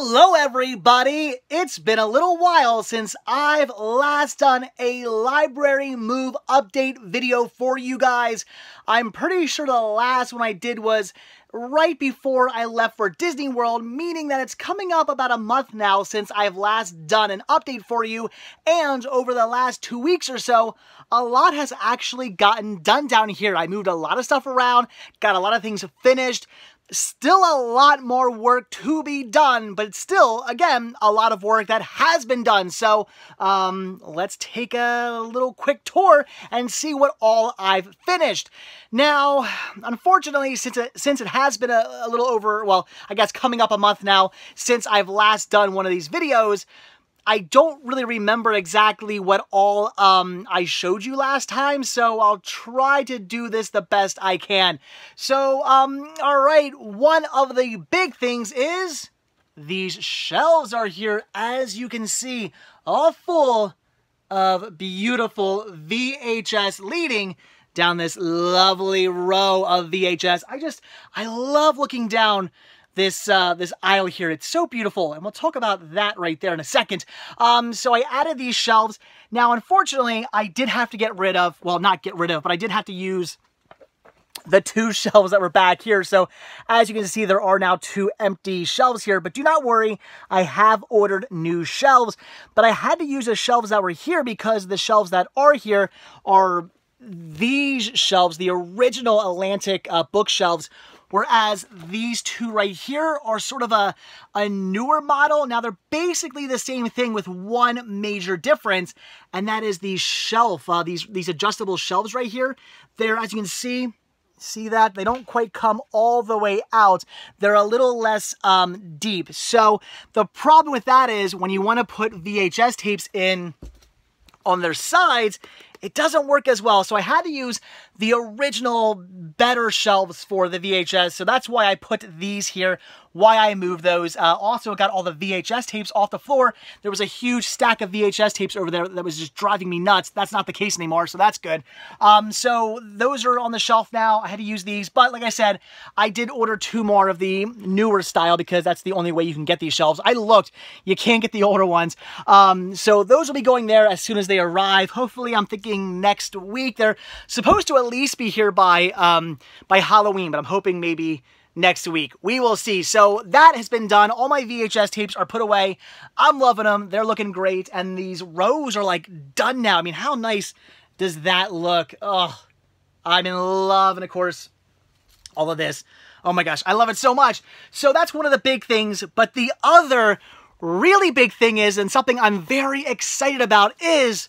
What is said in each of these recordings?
Hello everybody! It's been a little while since I've last done a library move update video for you guys. I'm pretty sure the last one I did was right before I left for Disney World, meaning that it's coming up about a month now since I've last done an update for you, and over the last 2 weeks or so, a lot has actually gotten done down here. I moved a lot of stuff around, got a lot of things finished. Still a lot more work to be done, but it's still, again, a lot of work that has been done. So, let's take a little quick tour and see what all I've finished. Now, unfortunately, since it has been a little over, well, I guess coming up a month now since I've last done one of these videos, I don't really remember exactly what all I showed you last time, so I'll try to do this the best I can. So, alright, one of the big things is these shelves are here, as you can see, all full of beautiful VHS leading down this lovely row of VHS. I love looking down this aisle here. It's so beautiful, and we'll talk about that right there in a second. So I added these shelves. Now, unfortunately, I did have to get rid of, well, not get rid of, but I did have to use the 2 shelves that were back here. So as you can see, there are now 2 empty shelves here, but do not worry, I have ordered new shelves, but I had to use the shelves that were here because the shelves that are here are these shelves, the original Atlantic bookshelves, whereas these 2 right here are sort of a newer model. Now, they're basically the same thing with one major difference, and that is the shelf, these adjustable shelves right here. They're, as you can see that? They don't quite come all the way out. They're a little less deep. So the problem with that is when you want to put VHS tapes in on their sides, it doesn't work as well. So I had to use the original better shelves for the VHS. So that's why I put these here, why I moved those. Also got all the VHS tapes off the floor. There was a huge stack of VHS tapes over there that was just driving me nuts. That's not the case anymore, so that's good. So those are on the shelf now. I had to use these, but like I said, I did order 2 more of the newer style because that's the only way you can get these shelves. I looked, you can't get the older ones. So those will be going there as soon as they arrive. Hopefully, I'm thinking next week. They're supposed to at least be here by Halloween, but I'm hoping maybe next week. We will see. So that has been done. All my VHS tapes are put away. I'm loving them. They're looking great. And these rows are like done now. I mean, how nice does that look? Oh, I'm in love. And of course, all of this. Oh my gosh, I love it so much. So that's one of the big things. But the other really big thing is, and something I'm very excited about, is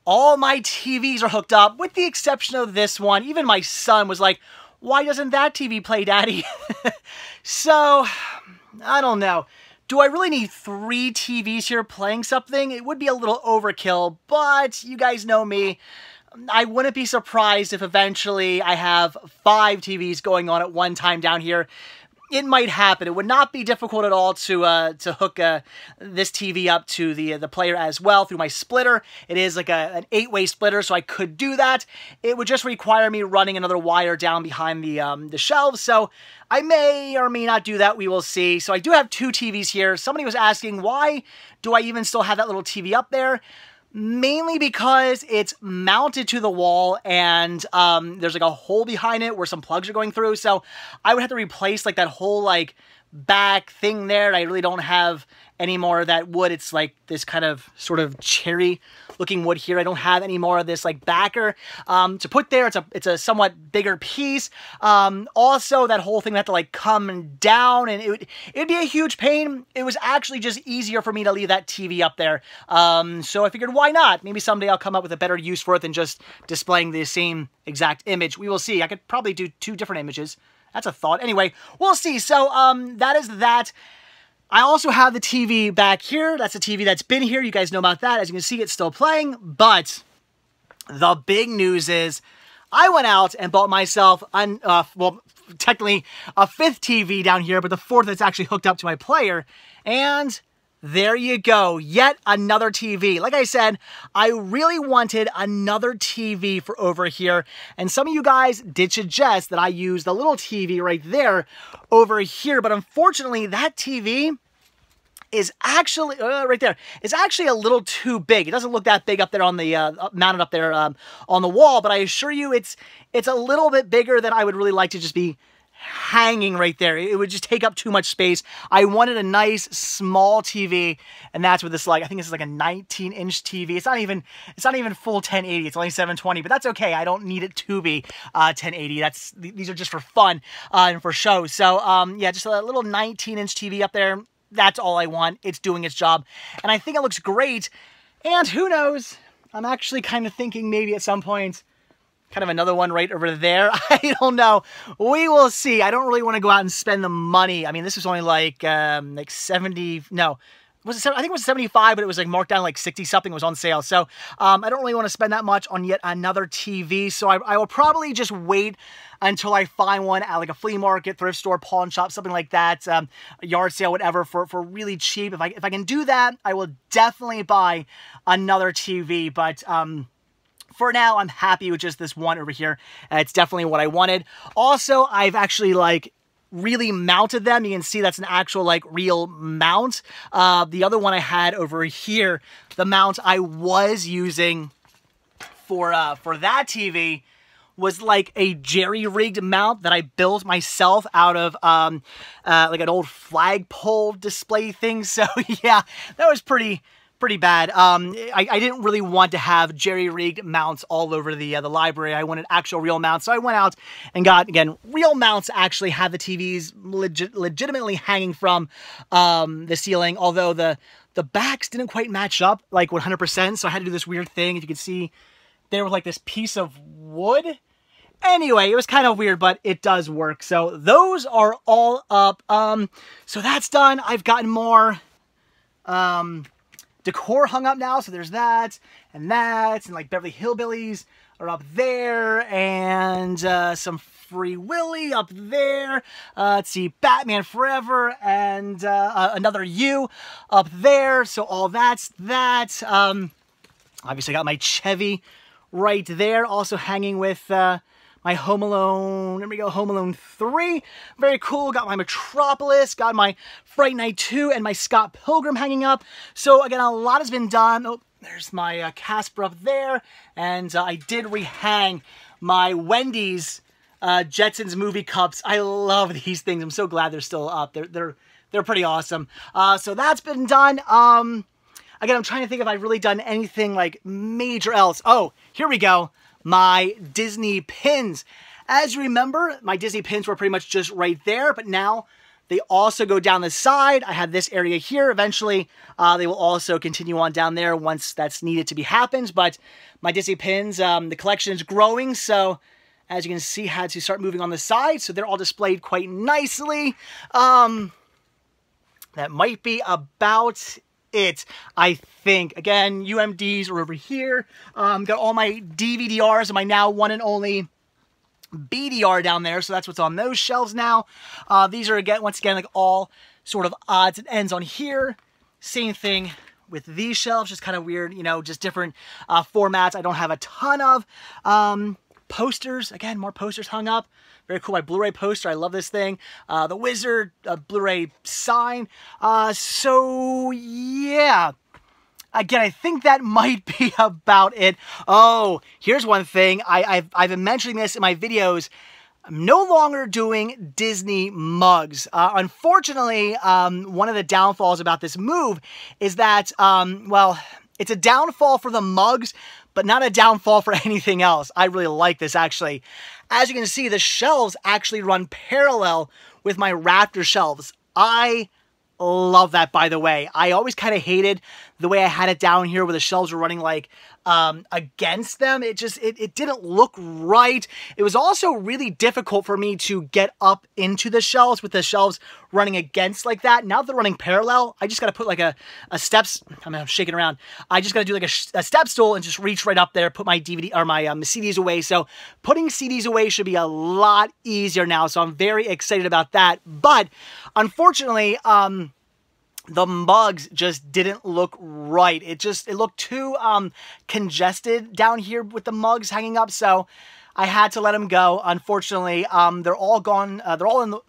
all my TVs are hooked up, with the exception of this one. Even my son was like, why doesn't that TV play, Daddy? So, I don't know. Do I really need 3 TVs here playing something? It would be a little overkill, but you guys know me. I wouldn't be surprised if eventually I have 5 TVs going on at one time down here. It might happen. It would not be difficult at all to hook this TV up to the player as well through my splitter. It is like an 8-way splitter, so I could do that. It would just require me running another wire down behind the shelves, so I may or may not do that. We will see. So I do have 2 TVs here. Somebody was asking, why do I even still have that little TV up there? Mainly because it's mounted to the wall and there's like a hole behind it where some plugs are going through. So I would have to replace like that whole like back thing there. I really don't have any more of that wood. It's like this kind of sort of cherry looking wood here. I don't have any more of this like backer to put there. It's a somewhat bigger piece. Also, that whole thing would have to like come down, and it'd be a huge pain. It was actually just easier for me to leave that TV up there. So I figured, why not? Maybe someday I'll come up with a better use for it than just displaying the same exact image. We will see. I could probably do 2 different images. That's a thought. Anyway, we'll see. So that is that. I also have the TV back here. That's a TV that's been here. You guys know about that. As you can see, it's still playing. But the big news is I went out and bought myself, well, technically a 5th TV down here, but the 4th that's actually hooked up to my player. And there you go. Yet another TV. Like I said, I really wanted another TV for over here. And some of you guys did suggest that I use the little TV right there over here. But unfortunately, that TV is actually right there. It's actually a little too big. It doesn't look that big up there on the mounted up there on the wall, but I assure you, it's a little bit bigger than I would really like to just be hanging right there. It would just take up too much space. I wanted a nice small TV, and that's what this is like. I think this is like a 19-inch TV. It's not even full 1080. It's only 720, but that's okay. I don't need it to be 1080. These are just for fun and for show. So yeah, just a little 19-inch TV up there. That's all I want. It's doing its job, and I think it looks great. And who knows? I'm actually kind of thinking maybe at some point, kind of another one right over there. I don't know. We will see. I don't really want to go out and spend the money. I mean, this was only like 70, no. Was it, I think it was 75, but it was like marked down like 60 something. It was on sale. So I don't really want to spend that much on yet another TV. So I will probably just wait until I find one at like a flea market, thrift store, pawn shop, something like that, a yard sale, whatever, for really cheap. If I can do that, I will definitely buy another TV. But for now, I'm happy with just this one over here. It's definitely what I wanted. Also, I've actually like really mounted them. You can see that's an actual like real mount. The other one I had over here, the mount I was using for that TV was like a jerry-rigged mount that I built myself out of like an old flagpole display thing. So yeah, that was pretty bad. I didn't really want to have jerry-rigged mounts all over the library. I wanted actual real mounts. So I went out and got, again, real mounts to actually have the TVs legitimately hanging from the ceiling, although the backs didn't quite match up like 100%. So I had to do this weird thing. As you can see, there was like this piece of wood. Anyway, it was kind of weird, but it does work. So those are all up. So that's done. I've gotten more decor hung up now, so there's that, and like Beverly Hillbillies are up there, and some Free Willy up there. Let's see, Batman Forever, and another U up there, so all that's that. Obviously, I got my Chevy right there, also hanging with my Home Alone, there we go, Home Alone 3. Very cool. Got my Metropolis, got my Fright Night 2, and my Scott Pilgrim hanging up. So again, a lot has been done. Oh, there's my Casper up there. And I did rehang my Wendy's Jetsons movie cups. I love these things. I'm so glad they're still up. They're pretty awesome. So that's been done. Again, I'm trying to think if I've really done anything like major else. Oh, here we go. My Disney pins. As you remember, my Disney pins were pretty much just right there, but now they also go down the side. I have this area here. Eventually, they will also continue on down there once that's needed to be happened, but my Disney pins, the collection is growing, so as you can see, had to start moving on the side, so they're all displayed quite nicely. That might be about it, I think. Again, UMDs are over here. Got all my DVDRs and my now one and only BDR down there, so that's what's on those shelves now. These are, once again, like all sort of odds and ends on here. Same thing with these shelves, just kind of weird, you know, just different formats I don't have a ton of. Posters, again, more posters hung up. Very cool, my Blu-ray poster, I love this thing. The Wizard, Blu-ray sign. So, yeah. Again, I think that might be about it. Oh, here's one thing. I've been mentioning this in my videos. I'm no longer doing Disney mugs. Unfortunately, one of the downfalls about this move is that, well, it's a downfall for the mugs, but not a downfall for anything else. I really like this, actually. As you can see, the shelves actually run parallel with my Raptor shelves. I love that, by the way. I always kind of hated the way I had it down here where the shelves were running like against them. It didn't look right. It was also really difficult for me to get up into the shelves with the shelves running against like that. Now they're running parallel, I just got to put like a steps, I'm shaking around. I just got to do like a step stool and just reach right up there, put my DVD or my CDs away. So putting CDs away should be a lot easier now. So I'm very excited about that. But unfortunately, the mugs just didn't look right. It looked too congested down here with the mugs hanging up, so I had to let them go. Unfortunately, they're all gone. They're all in the...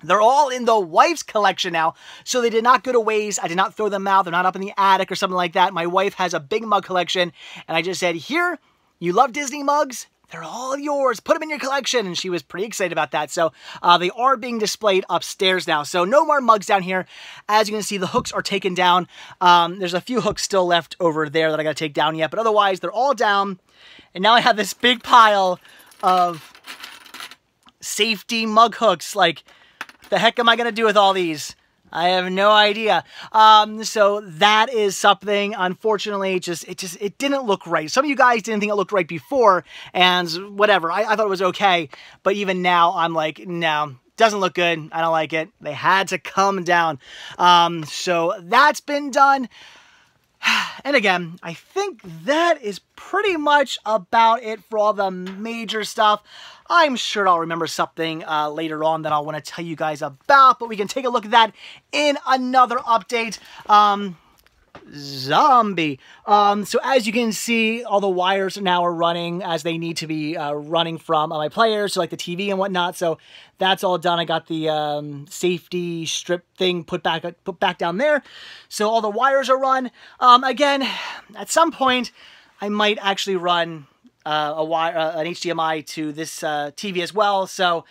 They're all in the wife's collection now, so they did not go to waste. I did not throw them out. They're not up in the attic or something like that. My wife has a big mug collection, and I just said, here, you love Disney mugs? They're all yours. Put them in your collection. And she was pretty excited about that. So they are being displayed upstairs now. So no more mugs down here. As you can see, the hooks are taken down. There's a few hooks still left over there that I got to take down yet. But otherwise, they're all down. And now I have this big pile of safety mug hooks. Like, what the heck am I going to do with all these? I have no idea. So that is something, unfortunately, it didn't look right. Some of you guys didn't think it looked right before, and whatever. I thought it was okay, but even now, I'm like, no, doesn't look good. I don't like it. They had to come down. So that's been done. And again, I think that is pretty much about it for all the major stuff. I'm sure I'll remember something later on that I'll want to tell you guys about, but we can take a look at that in another update. Zombie. So as you can see, all the wires now are running as they need to be running from my players, so like the TV and whatnot. So that's all done. I got the safety strip thing put back down there. So all the wires are run. Again, at some point, I might actually run an HDMI to this TV as well, so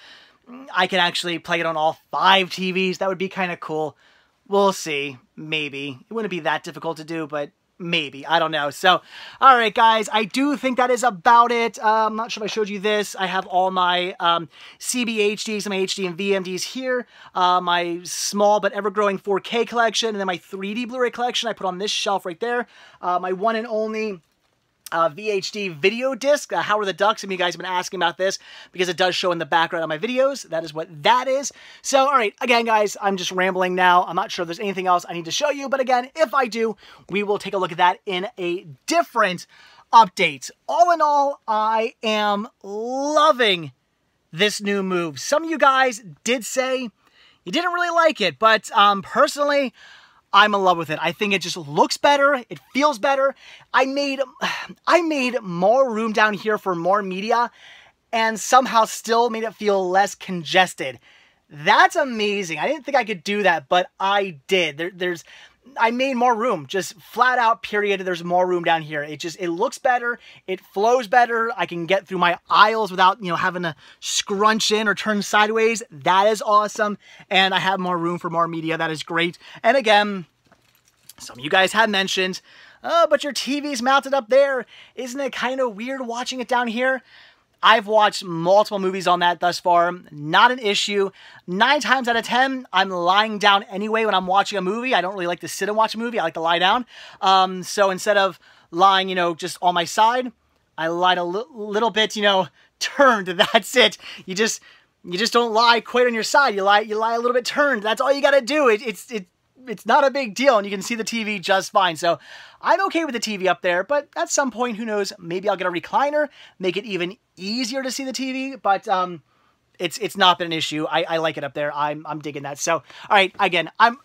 I can actually play it on all 5 TVs. That would be kind of cool. We'll see. Maybe. It wouldn't be that difficult to do, but maybe. I don't know. So, all right, guys. I do think that is about it. I'm not sure if I showed you this. I have all my CBHDs, my HD and VMDs here. My small but ever-growing 4K collection, and then my 3D Blu-ray collection I put on this shelf right there. My one and only VHD video disc, Howard the Duck. Some of you guys have been asking about this because it does show in the background of my videos. That is what that is. So, all right, again, guys, I'm just rambling now. I'm not sure if there's anything else I need to show you, but again, if I do, we will take a look at that in a different update. All in all, I am loving this new move. Some of you guys did say you didn't really like it, but personally, I'm in love with it. I think it just looks better. It feels better. I made more room down here for more media and somehow still made it feel less congested. That's amazing. I didn't think I could do that, but I did. I made more room, just flat out, period. There's more room down here. It looks better. It flows better. I can get through my aisles without, having to scrunch in or turn sideways. That is awesome. And I have more room for more media. That is great. And again, some of you guys have mentioned, oh, but your TV's mounted up there. Isn't it kind of weird watching it down here? I've watched multiple movies on that thus far. Not an issue. 9 times out of 10, I'm lying down anyway when I'm watching a movie. I don't really like to sit and watch a movie. I like to lie down. So instead of lying, just on my side, I lied a little bit, turned. That's it. You just don't lie quite on your side. You lie a little bit turned. That's all you got to do. It's not a big deal, and you can see the TV just fine. So I'm okay with the TV up there, but at some point, who knows, maybe I'll get a recliner, make it even easier to see the TV, but it's not been an issue. I like it up there. I'm digging that. So, all right, again, I'm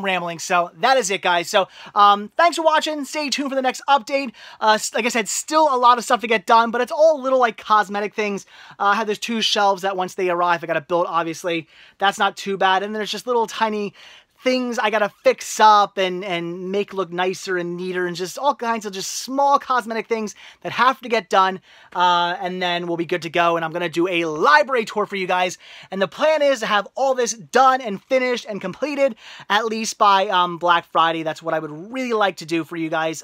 rambling. So that is it, guys. So thanks for watching. Stay tuned for the next update. Like I said, still a lot of stuff to get done, but it's all little like cosmetic things. I have those 2 shelves that once they arrive, I got to build, obviously. That's not too bad. And there's just little tiny things I gotta fix up and make look nicer and neater, and just all kinds of just small cosmetic things that have to get done, and then we'll be good to go. And I'm gonna do a library tour for you guys, and the plan is to have all this done and finished and completed at least by Black Friday. That's what I would really like to do for you guys.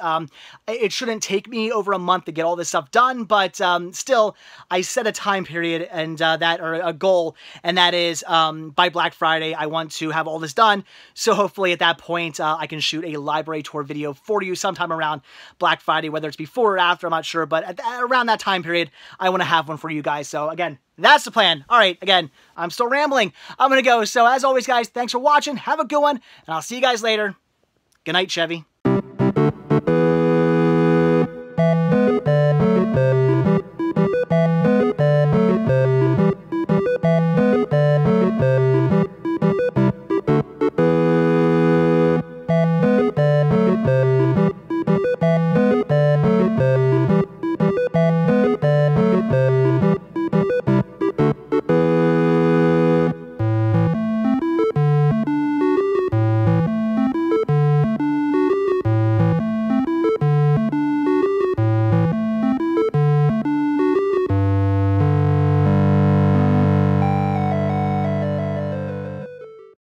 It shouldn't take me over a month to get all this stuff done, but still, I set a time period and or a goal, and that is by Black Friday I want to have all this done. So hopefully at that point, I can shoot a library tour video for you sometime around Black Friday, whether it's before or after, I'm not sure. But around that time period, I want to have one for you guys. So again, that's the plan. All right, again, I'm still rambling. I'm going to go. So as always, guys, thanks for watching. Have a good one, and I'll see you guys later. Good night, Chevy.